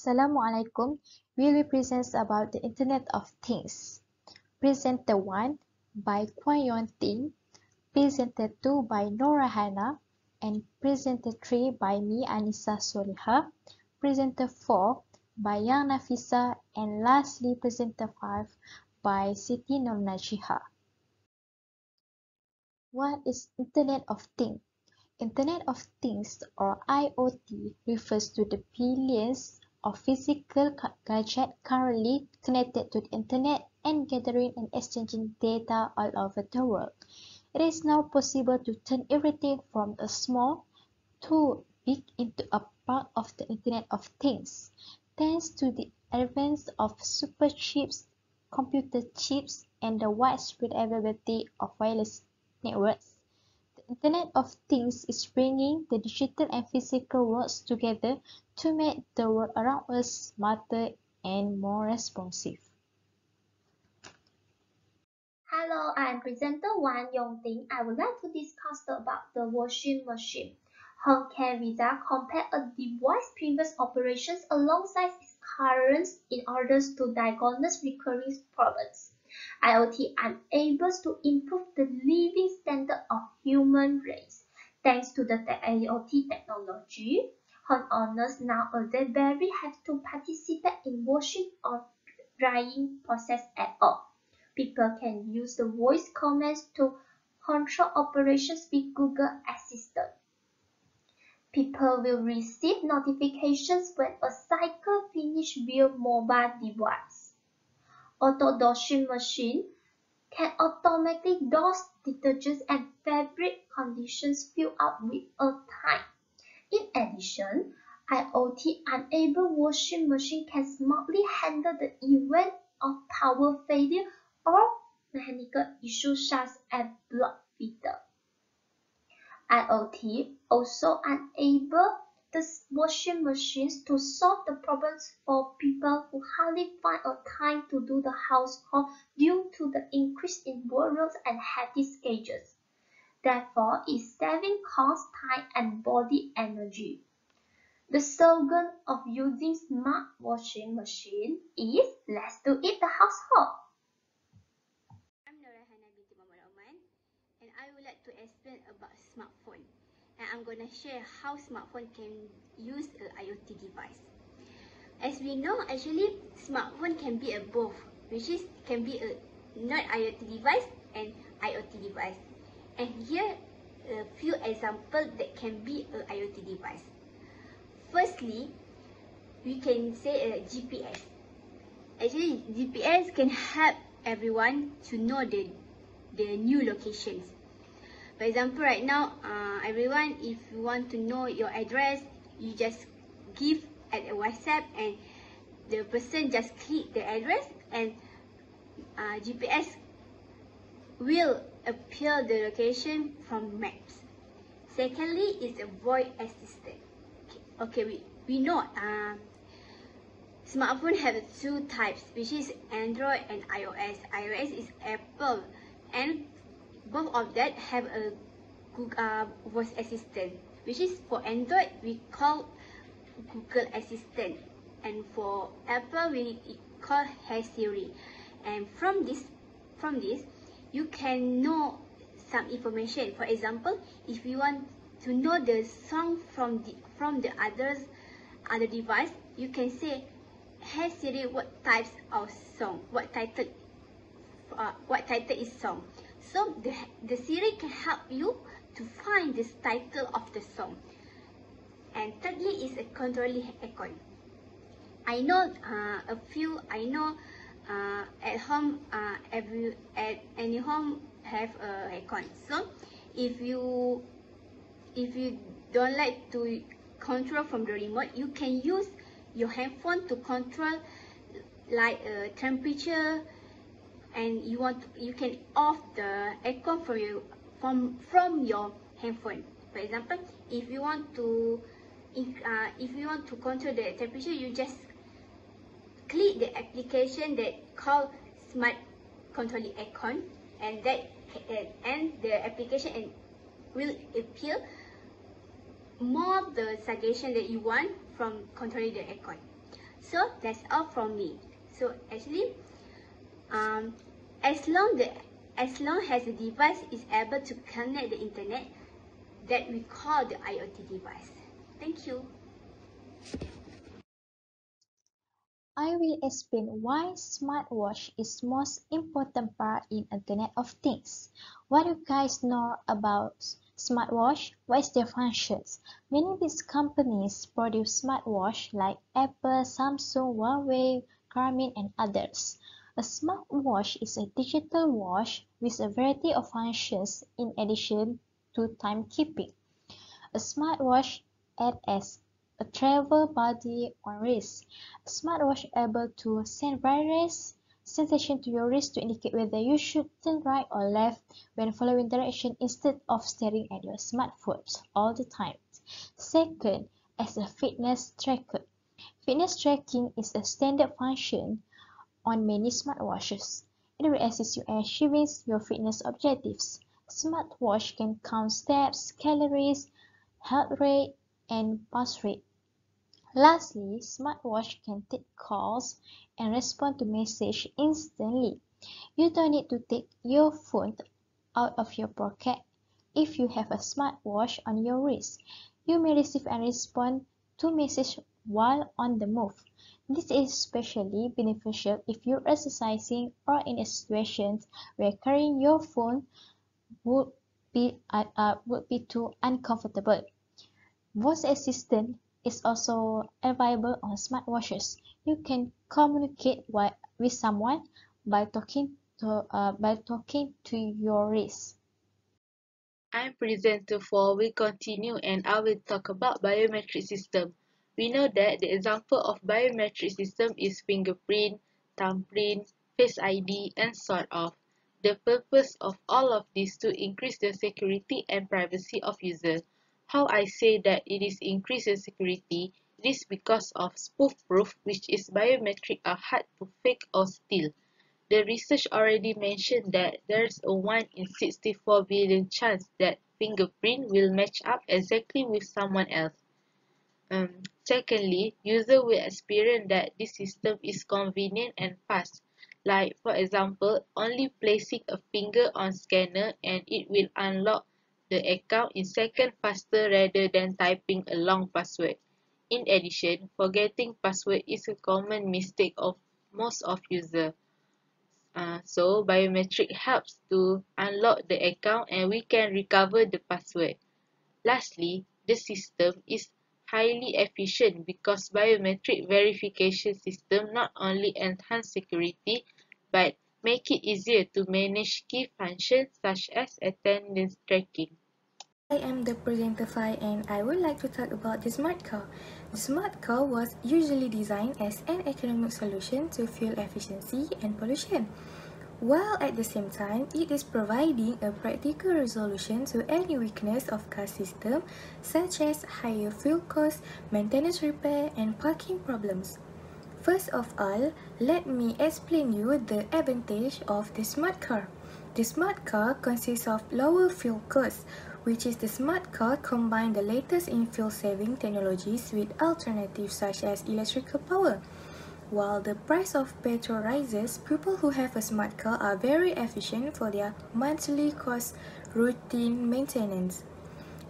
Assalamualaikum. We will present about the Internet of Things. Presenter 1 by Kuan Yon Ting, Presenter 2 by Nora Hana, and Presenter 3 by me Anissa Soliha, Presenter 4 by Yang Nafisa, and lastly Presenter 5 by Siti Nur Najiha. What is Internet of Things? Internet of Things or IoT refers to the billions of physical gadgets currently connected to the Internet and gathering and exchanging data all over the world. It is now possible to turn everything from a small to big into a part of the Internet of Things. Thanks to the advance of superchips, computer chips, and the widespread availability of wireless networks, the Internet of Things is bringing the digital and physical worlds together to make the world around us smarter and more responsive. Hello, I am presenter Wan Yongting. I would like to discuss about the washing machine. How can Visa compare a device's previous operations alongside its current in order to diagnose recurring problems? IoT enables to improve the living standard of human race. Thanks to the IoT technology, homeowners nowadays barely have to participate in washing or drying process at all. People can use the voice commands to control operations with Google Assistant. People will receive notifications when a cycle finishes via mobile device. Auto washing machine can automatically douse detergents and fabric conditions fill up with a time. In addition, IoT-enabled washing machine can smartly handle the event of power failure or mechanical issues such as blood filter. IoT also enables the washing machines to solve the problems for people who hardly find a time to do the household due to the increase in workloads and hectic schedules. Therefore, it's saving cost, time, and body energy. The slogan of using smart washing machine is "Let's do it the household." I'm Nora Hana binti Muhammad Oman, and I would like to explain about smartphone. And I'm going to share how smartphone can use an IoT device. As we know, actually, smartphone can be a both, which is can be a non-IoT device and IoT device. And here a few examples that can be an IoT device. Firstly, we can say a GPS. Actually, GPS can help everyone to know the new locations. For example, right now, everyone, if you want to know your address, you just give at a WhatsApp and the person just click the address and GPS will appear the location from maps. Secondly, is a voice assistant. Okay, we know smartphone have two types, which is Android and iOS. iOS is Apple, and both of that have a Google voice assistant, which is for Android we call Google Assistant, and for Apple we call Hey Siri. And from this you can know some information. For example, if you want to know the song from the other device, you can say, "Hey Siri, what types of song? What title is song?" So the Siri can help you to find this title of the song. And thirdly is a controlling icon. I know at home at any home have a icon. So if you don't like to control from the remote, you can use your handphone to control like temperature, and you can off the aircon from your handphone. For example, if you want to control the temperature, you just click the application that called Smart Controlling Aircon, and the application will appear more the suggestion that you want from controlling the aircon. So that's all from me. So actually, um, as long as the device is able to connect the internet, that we call the IoT device. Thank you. I will explain why smartwatch is most important part in Internet of Things. What you guys know about smartwatch? What is their functions? Many big companies produce smartwatch like Apple, Samsung, Huawei, Garmin and others. A smartwatch is a digital watch with a variety of functions in addition to timekeeping. A smartwatch acts as a travel buddy on wrist. A smartwatch able to send various sensations to your wrist to indicate whether you should turn right or left when following direction instead of staring at your smartphone all the time. Second, as a fitness tracker. Fitness tracking is a standard function on many smartwatches. It will assist you in achieving your fitness objectives. Smartwatch can count steps, calories, heart rate, and pulse rate. Lastly, smartwatch can take calls and respond to messages instantly. You don't need to take your phone out of your pocket. If you have a smartwatch on your wrist, you may receive and respond to messages while on the move. This is especially beneficial if you're exercising or in a situation where carrying your phone would be too uncomfortable. Voice assistant is also available on smartwatches. You can communicate with someone by talking to your wrist. I'm presenter 4 will continue and I will talk about biometric system. We know that the example of biometric system is fingerprint, thumbprint, face ID and sort of. The purpose of all of this to increase the security and privacy of users. How I say that it is increase the security, it is because of spoof proof, which is biometric are hard to fake or steal. The research already mentioned that there's a 1 in 64 billion chance that fingerprint will match up exactly with someone else. Secondly, user will experience that this system is convenient and fast. Like for example, only placing a finger on scanner and it will unlock the account in seconds faster rather than typing a long password. In addition, forgetting password is a common mistake of most of users. So biometric helps to unlock the account and we can recover the password. Lastly, the system is highly efficient because biometric verification system not only enhance security but make it easier to manage key functions such as attendance tracking. I am the presenter Fai and I would like to talk about the smart car. The smart car was usually designed as an economic solution to fuel efficiency and pollution, while at the same time it is providing a practical resolution to any weakness of car system such as higher fuel costs, maintenance repair and parking problems. First of all, let me explain you the advantage of the smart car. The smart car consists of lower fuel costs, which is the smart car combine the latest in fuel-saving technologies with alternatives such as electrical power. While the price of petrol rises, people who have a smart car are very efficient for their monthly cost routine maintenance.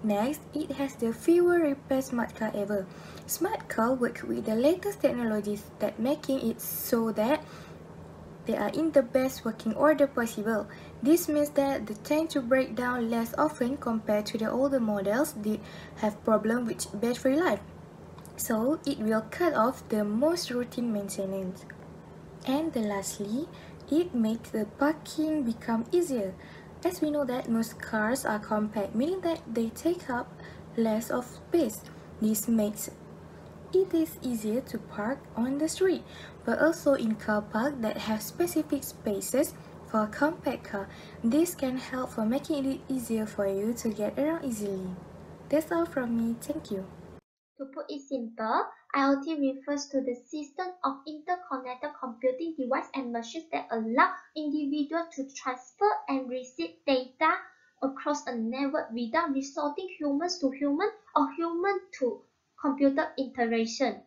Next, it has the fewer repair smart car ever. Smart car work with the latest technologies that making it so that they are in the best working order possible. This means that they tend to break down less often compared to the older models that have problem with battery life. So it will cut off the most routine maintenance. And lastly, it makes the parking become easier. As we know that most cars are compact, meaning that they take up less of space. This makes it is easier to park on the street, but also in car park that have specific spaces for a compact car. This can help for making it easier for you to get around easily. That's all from me. Thank you. To put it simple, IoT refers to the system of interconnected computing devices and machines that allow individuals to transfer and receive data across a network without resorting humans to human or human to computer interaction.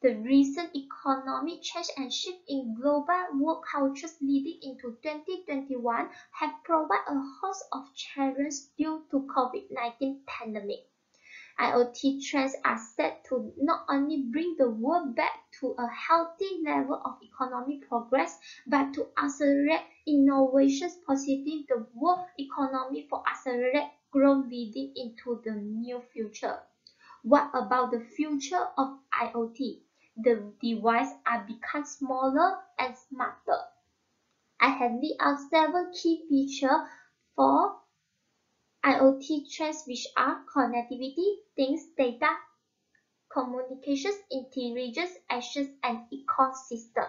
The recent economic change and shift in global work cultures leading into 2021 have provided a host of challenges due to COVID-19 pandemic. IoT trends are set to not only bring the world back to a healthy level of economic progress, but to accelerate innovations positive the world economy for accelerate growth leading into the near future. What about the future of IoT? The devices are become smaller and smarter. I have laid out several key features for IoT trends, which are connectivity, things, data, communications, intelligence, actions, and ecosystem.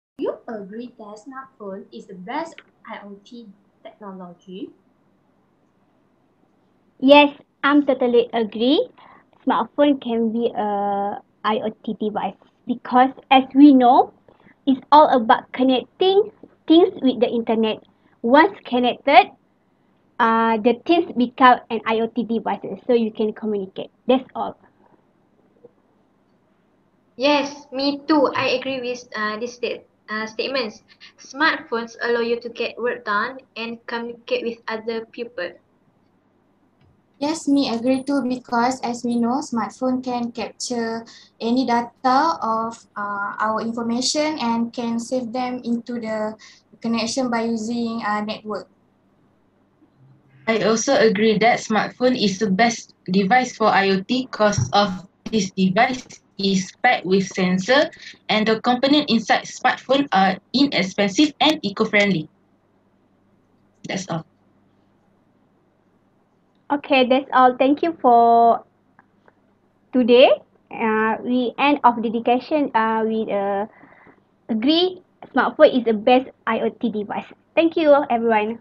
Do you agree that smartphone is the best IoT technology? Yes, I'm totally agree. Smartphone can be a IoT device because as we know, it's all about connecting things with the internet. Once connected, the things become an IoT devices, so you can communicate. That's all. Yes, me too. I agree with these statements. Smartphones allow you to get work done and communicate with other people. Yes, me agree too because as we know, smartphone can capture any data of our information and can save them into the connection by using network. I also agree that smartphone is the best device for IoT because of this device is packed with sensor and the component inside smartphone are inexpensive and eco-friendly. That's all. Okay, that's all. Thank you for today. We end of dedication. We agree smartphone is the best IoT device. Thank you, everyone.